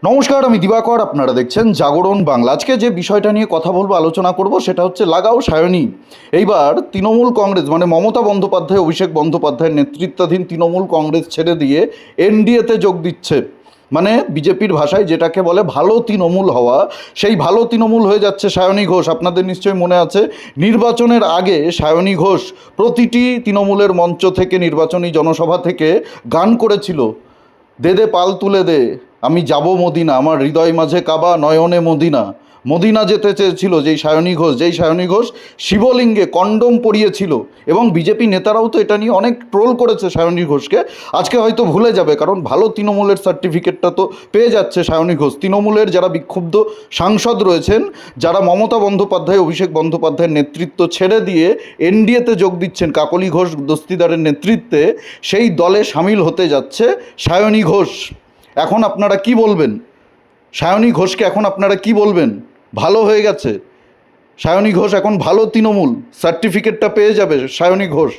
নমস্কার, আমি দিবাকর। আপনারা দেখছেন জাগরণ বাংলা। আজকে যে বিষয়টা নিয়ে কথা বলবো, আলোচনা করব, সেটা হচ্ছে লাগাও সায়নী। এইবার তৃণমূল কংগ্রেস মানে মমতা বন্দ্যোপাধ্যায়, অভিষেক বন্দ্যোপাধ্যায়ের নেতৃত্বাধীন তৃণমূল কংগ্রেস ছেড়ে দিয়ে এনডিএতে যোগ দিচ্ছে। মানে বিজেপির ভাষায় যেটাকে বলে ভালো তৃণমূল হওয়া, সেই ভালো তৃণমূল হয়ে যাচ্ছে সায়নী ঘোষ। আপনাদের নিশ্চয়ই মনে আছে, নির্বাচনের আগে সায়নী ঘোষ প্রতিটি তৃণমূলের মঞ্চ থেকে, নির্বাচনী জনসভা থেকে গান করেছিল, দে দে পাল তুলে দে, আমি যাব মদিনা, আমার হৃদয় মাঝে কাবা, নয়নে মদিনা। মদিনা যেতে চেয়েছিল যেই সায়নী ঘোষ শিবলিঙ্গে কন্ডম পরিয়েছিল। এবং বিজেপি নেতারাও তো এটা নিয়ে অনেক ট্রোল করেছে সায়নী ঘোষকে। আজকে হয়তো ভুলে যাবে, কারণ ভালো তৃণমূলের সার্টিফিকেটটা তো পেয়ে যাচ্ছে সায়নী ঘোষ। তৃণমূলের যারা বিক্ষুব্ধ সাংসদ রয়েছেন, যারা মমতা বন্দ্যোপাধ্যায়, অভিষেক বন্দ্যোপাধ্যায়ের নেতৃত্ব ছেড়ে দিয়ে এনডিএতে যোগ দিচ্ছেন কাকলি ঘোষ দস্তিদারের নেতৃত্বে, সেই দলে সামিল হতে যাচ্ছে সায়নী ঘোষ। এখন আপনারা কি বলবেন? সায়নী ঘোষকে এখন আপনারা কি বলবেন? ভালো হয়ে গেছে সায়নী ঘোষ, এখন ভালো তৃণমূল, সার্টিফিকেটটা পেয়ে যাবে সায়নী ঘোষ।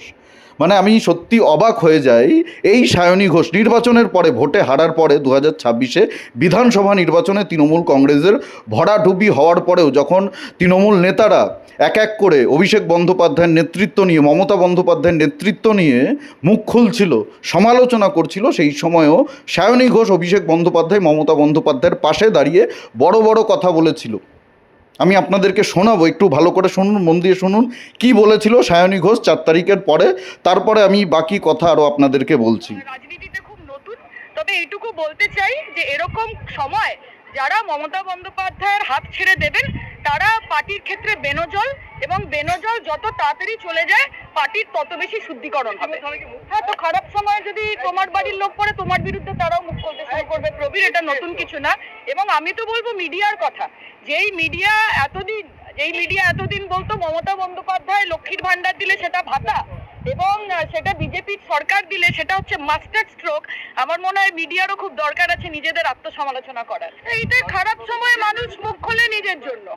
মানে আমি সত্যি অবাক হয়ে যাই। এই সায়নী ঘোষ নির্বাচনের পরে, ভোটে হারার পরে 2026-এ বিধানসভা নির্বাচনে তৃণমূল কংগ্রেসের ভরাডুবি হওয়ার পরেও যখন তৃণমূল নেতারা এক এক করে অভিষেক বন্দ্যোপাধ্যায়ের নেতৃত্ব নিয়ে, মমতা বন্দ্যোপাধ্যায়ের নেতৃত্ব নিয়ে মুখ খুলছিল, সমালোচনা করছিল, সেই সময়ও সায়নী ঘোষ অভিষেক বন্দ্যোপাধ্যায়, মমতা বন্দ্যোপাধ্যায়ের পাশে দাঁড়িয়ে বড় বড় কথা বলেছিল। আমি আপনাদেরকে শোনাবো, একটু ভালো করে শুনুন, মন দিয়ে শুনুন কি বলেছিল সায়নী ঘোষ 4 তারিখের পরে। তারপরে আমি বাকি কথা আরও আপনাদেরকে বলছি। রাজনীতিতে খুব নতুন, তবে এইটুকু বলতে চাই যে এরকম সময় যারা মমতা বন্দ্যোপাধ্যায়ের হাত ছেড়ে দেবেন তারা পার্টির ক্ষেত্রে বেনজল, এবং বেনজল যত তাড়াতাড়ি চলে যায় পার্টির তত বেশি শুদ্ধিকরণ হবে। হ্যাঁ, তো খারাপ সময় যদি তোমার বাড়ির লোক পড়ে, তোমার বিরুদ্ধে তারাও মুখ খুলতে শুরু করবে। প্রবীর, এটা নতুন কিছু না। এবং আমি তো বলবো মিডিয়ার কথা, যেই মিডিয়া এতদিন বলতো মমতা বন্দ্যোপাধ্যায় লক্ষ্মীর ভান্ডার দিলে সেটা ভাতা, এবং সেটা বিজেপির সরকার দিলে সেটা হচ্ছে মাস্টার স্ট্রোক। আমার মনে হয় মিডিয়ারও খুব দরকার আছে নিজেদের আত্মসমালোচনা করার। এইটা খারাপ সময় মানুষ মুখ খোলে নিজের জন্য।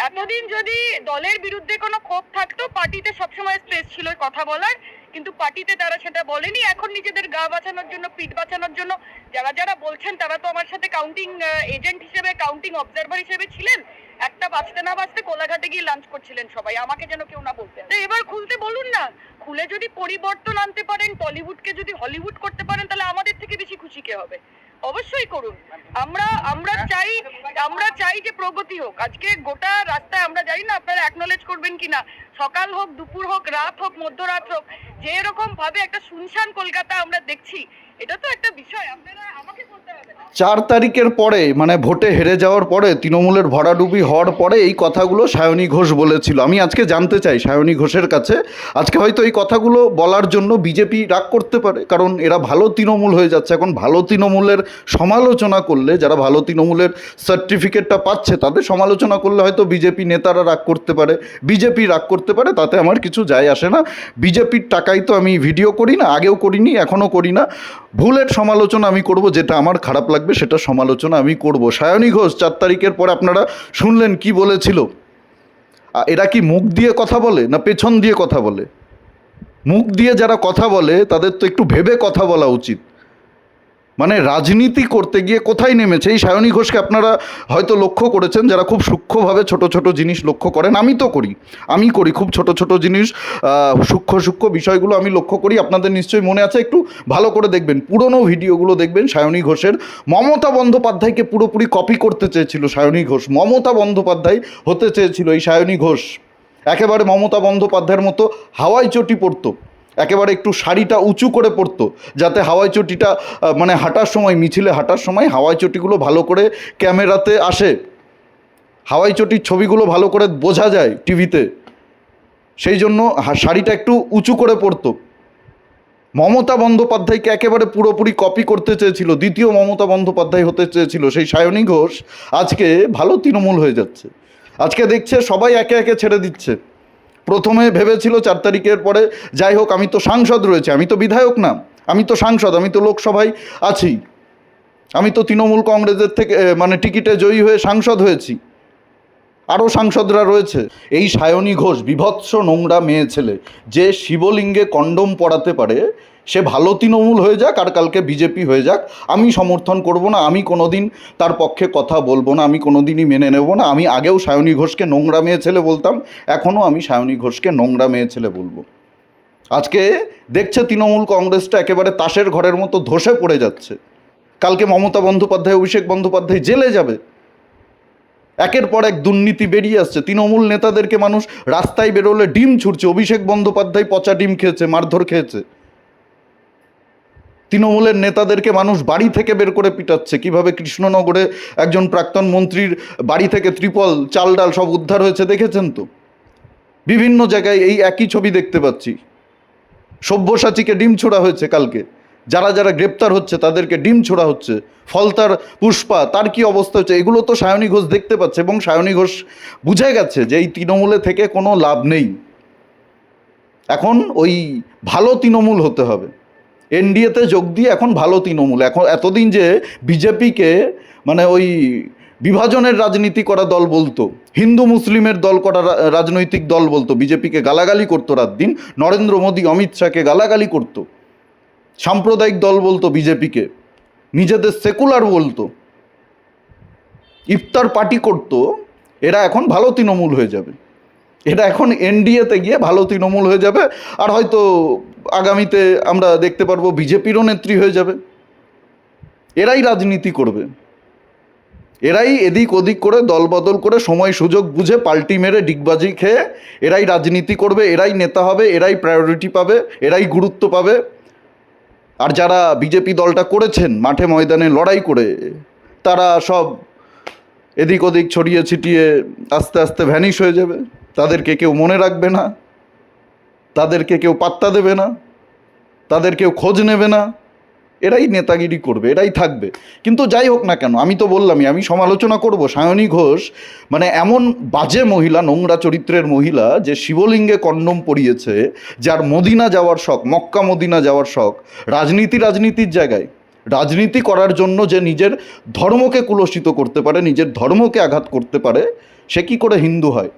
এতদিন যদি দলের বিরুদ্ধে কোনো ক্ষোভ থাকতো, পার্টিতে সবসময় স্পেস ছিল কথা বলার, কিন্তু পার্টিতে তারা সেটা বলেনি। এখন নিজেদের গা বাঁচানোর জন্য, পিঠ বাঁচানোর জন্য যারা যারা বলছেন, তারা তো আমার সাথে কাউন্টিং এজেন্ট হিসেবে, কাউন্টিং অবজারভার হিসেবে ছিলেন। একটা বাঁচতে না বাঁচতে কোলাঘাটে গিয়ে লাঞ্চ করছিলেন সবাই, আমাকে যেন কেউ না বলতেন। তো এবার খুলতে বলুন না, খুলে যদি পরিবর্তন আনতে পারেন, টলিউডকে যদি হলিউড করতে পারেন, তাহলে আমাদের থেকে বেশি খুশি কে হবে? অবশ্যই করুন। আমরা চাই যে প্রগতি হোক। আজকে গোটা রাস্তায় আমরা জানি না আপনারা অ্যাকনোলেজ করবেন কিনা, সকাল হোক, দুপুর হোক, রাত হোক, মধ্যরাত হোক, যে এরকম ভাবে একটা শুনশান কলকাতা আমরা দেখছি, এটা তো একটা বিষয়। আপনারা আমাকে বলতে হবে না। 4 তারিখের পরে, মানে ভোটে হেরে যাওয়ার পরে, তৃণমূলের ভরাডুবি হওয়ার পরে এই কথাগুলো সায়নী ঘোষ বলেছিল। আমি আজকে জানতে চাই সায়নী ঘোষের কাছে, আজকে হয়তো এই কথাগুলো বলার জন্য বিজেপি রাগ করতে পারে, কারণ এরা ভালো তৃণমূল হয়ে যাচ্ছে। এখন ভালো তৃণমূলের সমালোচনা করলে, যারা ভালো তৃণমূলের সার্টিফিকেটটা পাচ্ছে তাদের সমালোচনা করলে হয়তো বিজেপি নেতারা রাগ করতে পারে, বিজেপি রাগ করতে পারে, তাতে আমার কিছু যায় আসে না। বিজেপির টাকায় তো আমি ভিডিও করি না, আগেও করিনি, এখনও করি না। ভুলের সমালোচনা আমি করব, যেটা আমার খারাপ লাগবে সেটা সমালোচনা আমি করব। সায়নী ঘোষ 4 তারিখের পরে আপনারা শুনলেন কি বলেছিল। এরা কি মুখ দিয়ে কথা বলে না পেছন দিয়ে কথা বলে? মুখ দিয়ে যারা কথা বলে তাদের তো একটু ভেবে কথা বলা উচিত। মানে রাজনীতি করতে গিয়ে কোথায় নেমেছে এই সায়নী ঘোষকে। আপনারা হয়তো লক্ষ্য করেছেন, যারা খুব সূক্ষ্মভাবে ছোট ছোট জিনিস লক্ষ্য করেন, আমি তো করি, খুব ছোট ছোট জিনিস, সূক্ষ্ম বিষয়গুলো আমি লক্ষ্য করি। আপনাদের নিশ্চয়ই মনে আছে, একটু ভালো করে দেখবেন, পুরনো ভিডিওগুলো দেখবেন। সায়নী ঘোষের মমতা বন্দ্যোপাধ্যায়কে পুরোপুরি কপি করতে চেয়েছিল সায়নী ঘোষ, মমতা বন্দ্যোপাধ্যায় হতে চেয়েছিল এই সায়নী ঘোষ। একেবারে মমতা বন্দ্যোপাধ্যায়ের মতো হাওয়াই চটি পরতো, একেবারে একটু শাড়িটা উঁচু করে পরতো, যাতে হাওয়াই চটিটা, মানে হাঁটার সময়, মিছিলে হাঁটার সময় হাওয়াই চটিগুলো ভালো করে ক্যামেরাতে আসে, হাওয়াই চটির ছবিগুলো ভালো করে বোঝা যায় টিভিতে, সেই জন্য শাড়িটা একটু উঁচু করে পরতো। মমতা বন্দ্যোপাধ্যায়কে একেবারে পুরোপুরি কপি করতে চেয়েছিল, দ্বিতীয় মমতা বন্দ্যোপাধ্যায় হতে চেয়েছিল সেই সায়নী ঘোষ। আজকে ভালো তৃণমূল হয়ে যাচ্ছে, আজকে দেখছে সবাই একে একে ছেড়ে দিচ্ছে। প্রথমে ভেবেছিল 4 তারিখের পরে, যাই হোক, আমি তো সাংসদ রয়েছে, আমি তো বিধায়ক না, আমি তো সাংসদ, আমি তো লোকসভায় আছি, আমি তো তৃণমূল কংগ্রেসের থেকে মানে টিকিটে জয়ী হয়ে সাংসদ হয়েছি, আরও সাংসদরা রয়েছে। এই সায়নী ঘোষ বিভৎস নোংরা মেয়ে ছেলে, যে শিবলিঙ্গে কন্ডম পরাতে পারে, সে ভালো তৃণমূল হয়ে যাক আর কালকে বিজেপি হয়ে যাক, আমি সমর্থন করব না, আমি কোনোদিন তার পক্ষে কথা বলবো না, আমি কোনোদিনই মেনে নেব না। আমি আগেও সায়নী ঘোষকে নোংরা মেয়ে ছেলে বলতাম, এখনও আমি সায়নী ঘোষকে নোংরা মেয়ে ছেলে বলবো। আজকে দেখছে তৃণমূল কংগ্রেসটা একেবারে তাসের ঘরের মতো ধসে পড়ে যাচ্ছে। কালকে মমতা বন্দ্যোপাধ্যায়, অভিষেক বন্দ্যোপাধ্যায় জেলে যাবে। একের পর এক দুর্নীতি বেরিয়ে আসছে। তৃণমূল নেতাদেরকে মানুষ রাস্তায় বেরোলে ডিম ছুটছে। অভিষেক বন্দ্যোপাধ্যায় পচা ডিম খেয়েছে, মারধর খেয়েছে। তৃণমূলের নেতাদেরকে মানুষ বাড়ি থেকে বের করে পিটাচ্ছে। কিভাবে কৃষ্ণনগরে একজন প্রাক্তন মন্ত্রীর বাড়ি থেকে ত্রিপল, চাল ডাল সব উদ্ধার হয়েছে দেখেছেন তো? বিভিন্ন জায়গায় এই একই ছবি দেখতে পাচ্ছি। সব্যসাচীকে ডিম ছোড়া হয়েছে কালকে। যারা যারা গ্রেপ্তার হচ্ছে তাদেরকে ডিম ছোড়া হচ্ছে। ফলতার পুষ্পা, তার কি অবস্থা হচ্ছে, এগুলো তো সায়নী ঘোষ দেখতে পাচ্ছে। এবং সায়নী ঘোষ বুঝে গেছে যে এই তৃণমূলে থেকে কোনো লাভ নেই, এখন ওই ভালো তৃণমূল হতে হবে। এনডিএতে যোগ দিয়ে এখন ভালো তৃণমূল। এখন এতদিন যে বিজেপিকে মানে ওই বিভাজনের রাজনীতি করা দল বলতো, হিন্দু মুসলিমের দল করা রাজনৈতিক দল বলতো, বিজেপিকে গালাগালি করতো, রাত দিন নরেন্দ্র মোদী অমিত শাহকে গালাগালি করতো, সাম্প্রদায়িক দল বলতো বিজেপিকে, নিজেদের সেকুলার বলতো, ইফতার পার্টি করতো, এরা এখন ভালো তৃণমূল হয়ে যাবে। এটা এখন এনডিএতে গিয়ে ভালো তৃণমূল হয়ে যাবে। আর হয়তো আগামীতে আমরা দেখতে পারবো বিজেপিরও নেত্রী হয়ে যাবে। এরাই রাজনীতি করবে, এরাই এদিক ওদিক করে দলবদল করে সময় সুযোগ বুঝে পাল্টি মেরে ডিগবাজি খেয়ে এরাই রাজনীতি করবে, এরাই নেতা হবে, এরাই প্রায়োরিটি পাবে, এরাই গুরুত্ব পাবে। আর যারা বিজেপি দলটা করেছেন মাঠে ময়দানে লড়াই করে, তারা সব এদিক ওদিক ছড়িয়ে ছিটিয়ে আস্তে আস্তে ভ্যানিশ হয়ে যাবে। তাদেরকে কেউ মনে রাখবে না, তাদেরকে কেউ পাত্তা দেবে না, তাদের কেউ খোঁজ নেবে না। এরাই নেতাগিরি করবে, এরাই থাকবে। কিন্তু যাই হোক না কেন, আমি তো বললামই, আমি সমালোচনা করব। সায়নী ঘোষ মানে এমন বাজে মহিলা, নোংরা চরিত্রের মহিলা, যে শিবলিঙ্গে কন্ডম পরিয়েছে, যার মদিনা যাওয়ার শখ, মক্কা মদিনা যাওয়ার শখ, রাজনীতির জায়গায় রাজনীতি করার জন্য যে নিজের ধর্মকে কুলসিত করতে পারে, নিজের ধর্মকে আঘাত করতে পারে, সে কি করে হিন্দু হয়?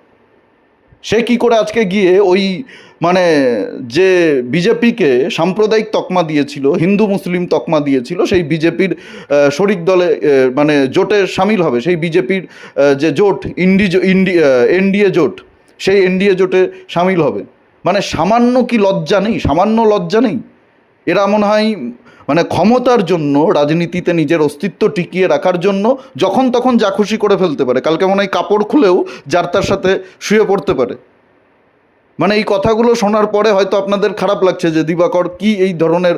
সে কি করে আজকে গিয়ে ওই মানে যে বিজেপিকে সাম্প্রদায়িক তকমা দিয়েছিল, হিন্দু মুসলিম তকমা দিয়েছিল, সেই বিজেপির শরিক দলে মানে জোটে সামিল হবে, সেই বিজেপির যে জোট এনডিএ জোট, সেই এনডিএ জোটে সামিল হবে? মানে সামান্য কি লজ্জা নেই? সামান্য লজ্জা নেই? এরা মনে হয় মানে ক্ষমতার জন্য, রাজনীতিতে নিজের অস্তিত্ব টিকিয়ে রাখার জন্য যখন তখন যা খুশি করে ফেলতে পারে। কালকে মনে হয় কাপড় খুলেও যার তার সাথে শুয়ে পড়তে পারে। মানে এই কথাগুলো শোনার পরে হয়তো আপনাদের খারাপ লাগছে যে দিবাকর কি এই ধরনের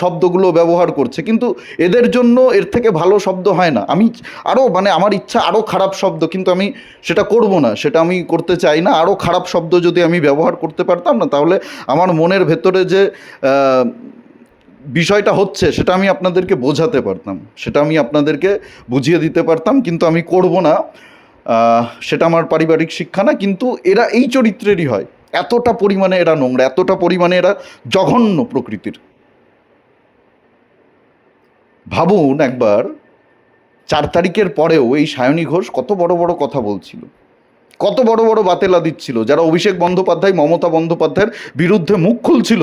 শব্দগুলো ব্যবহার করছে, কিন্তু এদের জন্য এর থেকে ভালো শব্দ হয় না। আমি আরও মানে আমার ইচ্ছা আরও খারাপ শব্দ, কিন্তু আমি সেটা করব না, সেটা আমি করতে চাই না। আরও খারাপ শব্দ যদি আমি ব্যবহার করতে পারতাম না, তাহলে আমার মনের ভেতরে যে বিষয়টা হচ্ছে সেটা আমি আপনাদেরকে বোঝাতে পারতাম, সেটা আমি আপনাদেরকে বুঝিয়ে দিতে পারতাম, কিন্তু আমি করব না। সেটা আমার পারিবারিক শিক্ষা না। কিন্তু এরা এই চরিত্রেরই হয়। এতটা পরিমাণে এরা নোংরা, এতটা পরিমাণে এরা জঘন্য প্রকৃতির। ভাবুন একবার, 4 তারিখের পরেও এই সায়নী ঘোষ কত বড় বড় কথা বলছিল, কত বড় বড় বাতেলা দিচ্ছিল। যারা অভিষেক বন্দ্যোপাধ্যায়, মমতা বন্দ্যোপাধ্যায়ের বিরুদ্ধে মুখ খুলছিল,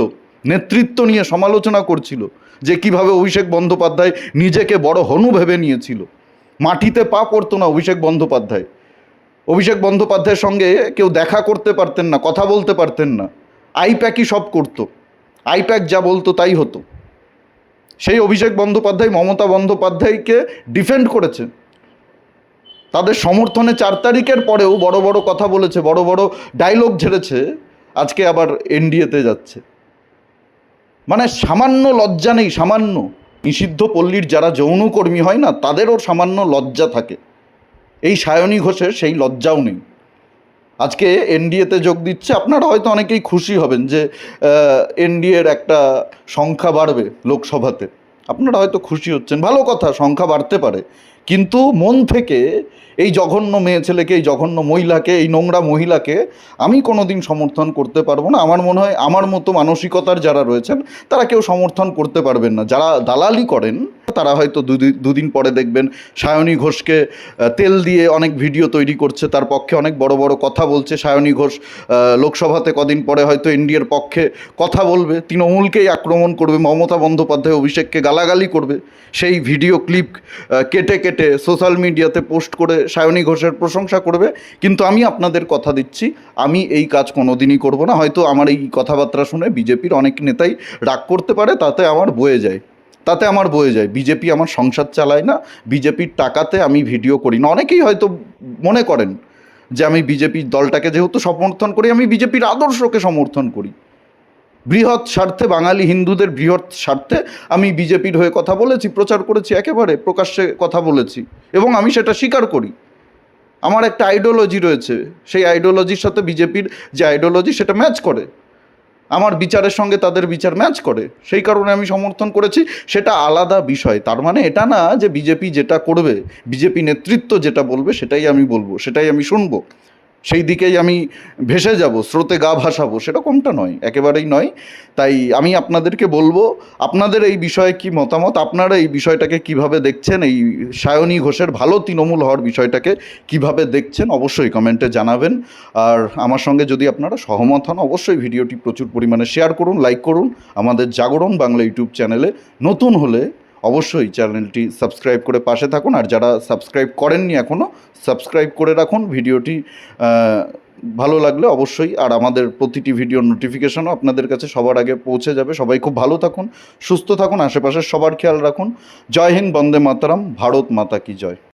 নেতৃত্ব নিয়ে সমালোচনা করছিল, যে কিভাবে অভিষেক বন্দ্যোপাধ্যায় নিজেকে বড় হনু ভেবে নিয়েছিল। মাটিতে পা পড়তো না অভিষেক বন্দ্যোপাধ্যায়। অভিষেক বন্দ্যোপাধ্যায়ের সঙ্গে কেউ দেখা করতে পারতেন না, কথা বলতে পারতেন না। আইপ্যাকই সব করতো, আইপ্যাক যা বলতো তাই হতো। সেই অভিষেক বন্দ্যোপাধ্যায় মমতা বন্দ্যোপাধ্যায়কে ডিফেন্ড করেছে, তাদের সমর্থনে 4 তারিখের পরেও বড় বড় কথা বলেছে, বড় বড় ডায়লগ ঝেড়েছে। আজকে আবার এনডিএতে যাচ্ছে। মানে সামান্য লজ্জা নেই, সামান্য। নিষিদ্ধ পল্লীর যারা যৌনকর্মী হয় না, তাদেরও সামান্য লজ্জা থাকে। এই সায়নী ঘোষের সেই লজ্জাও নেই। আজকে এনডিএতে যোগ দিচ্ছে। আপনারা হয়তো অনেকেই খুশি হবেন যে এনডিএর একটা সংখ্যা বাড়বে লোকসভাতে, আপনারা হয়তো খুশি হচ্ছেন, ভালো কথা, সংখ্যা বাড়তে পারে। কিন্তু মন থেকে এই জঘন্য মেয়ে ছেলেকে, এই জঘন্য মহিলাকে, এই নোংরা মহিলাকে আমি কোনোদিন সমর্থন করতে পারবো না। আমার মনে হয় আমার মতো মানসিকতার যারা রয়েছেন তারা কেউ সমর্থন করতে পারবেন না। যারা দালালি করেন তারা হয়তো দুদিন পরে দেখবেন সায়নী ঘোষকে তেল দিয়ে অনেক ভিডিও তৈরি করছে, তার পক্ষে অনেক বড় বড় কথা বলছে। সায়নী ঘোষ লোকসভাতে কদিন পরে হয়তো এনডিএর পক্ষে কথা বলবে, তৃণমূলকেই আক্রমণ করবে, মমতা বন্দ্যোপাধ্যায় অভিষেককে গালাগালি করবে। সেই ভিডিও ক্লিপ কেটে কেটে সোশ্যাল মিডিয়াতে পোস্ট করে সায়নী ঘোষের প্রশংসা করবে। কিন্তু আমি আপনাদের কথা দিচ্ছি, আমি এই কাজ কোনোদিনই করব না। হয়তো আমার এই কথাবার্তা শুনে বিজেপির অনেক নেতাই রাগ করতে পারে, তাতে আমার বয়ে যায়। বিজেপি আমার সংসার চালায় না, বিজেপির টাকাতে আমি ভিডিও করি না। অনেকেই হয়তো মনে করেন যে আমি বিজেপির দলটাকে যেহেতু সমর্থন করি, আমি বিজেপির আদর্শকে সমর্থন করি। বৃহৎ স্বার্থে, বাঙালি হিন্দুদের বৃহৎ স্বার্থে আমি বিজেপির হয়ে কথা বলেছি, প্রচার করেছি, একেবারে প্রকাশ্যে কথা বলেছি, এবং আমি সেটা স্বীকার করি। আমার একটা আইডিওলজি রয়েছে, সেই আইডিওলজির সাথে বিজেপির যে আইডিওলজি সেটা ম্যাচ করে, আমার বিচারের সঙ্গে তাদের বিচার ম্যাচ করে, সেই কারণে আমি সমর্থন করেছি। সেটা আলাদা বিষয়। তার মানে এটা না যে বিজেপি যেটা করবে, বিজেপি নেতৃত্ব যেটা বলবে সেটাই আমি বলবো, সেটাই আমি শুনবো, সেই দিকেই আমি ভেসে যাব, স্রোতে গা ভাসাবো, সেরকমটা নয়, একেবারেই নয়। তাই আমি আপনাদেরকে বলবো, আপনাদের এই বিষয়ে কি মতামত, আপনারা এই বিষয়টাকে কিভাবে দেখছেন, এই সায়নী ঘোষের ভালো তৃণমূল হওয়ার বিষয়টাকে কিভাবে দেখছেন, অবশ্যই কমেন্টে জানাবেন। আর আমার সঙ্গে যদি আপনারা সহমত হন, অবশ্যই ভিডিওটি প্রচুর পরিমাণে শেয়ার করুন, লাইক করুন। আমাদের জাগরণ বাংলা ইউটিউব চ্যানেলে নতুন হলে অবশ্যই চ্যানেলটি সাবস্ক্রাইব করে পাশে থাকুন, আর যারা সাবস্ক্রাইব করেননি এখনও সাবস্ক্রাইব করে রাখুন। ভিডিওটি ভালো লাগলে অবশ্যই, আর আমাদের প্রতিটি ভিডিওর নোটিফিকেশনও আপনাদের কাছে সবার আগে পৌঁছে যাবে। সবাই খুব ভালো থাকুন, সুস্থ থাকুন, আশেপাশের সবার খেয়াল রাখুন। জয় হিন্দ, বন্দে মাতরম, ভারত মাতা কি জয়।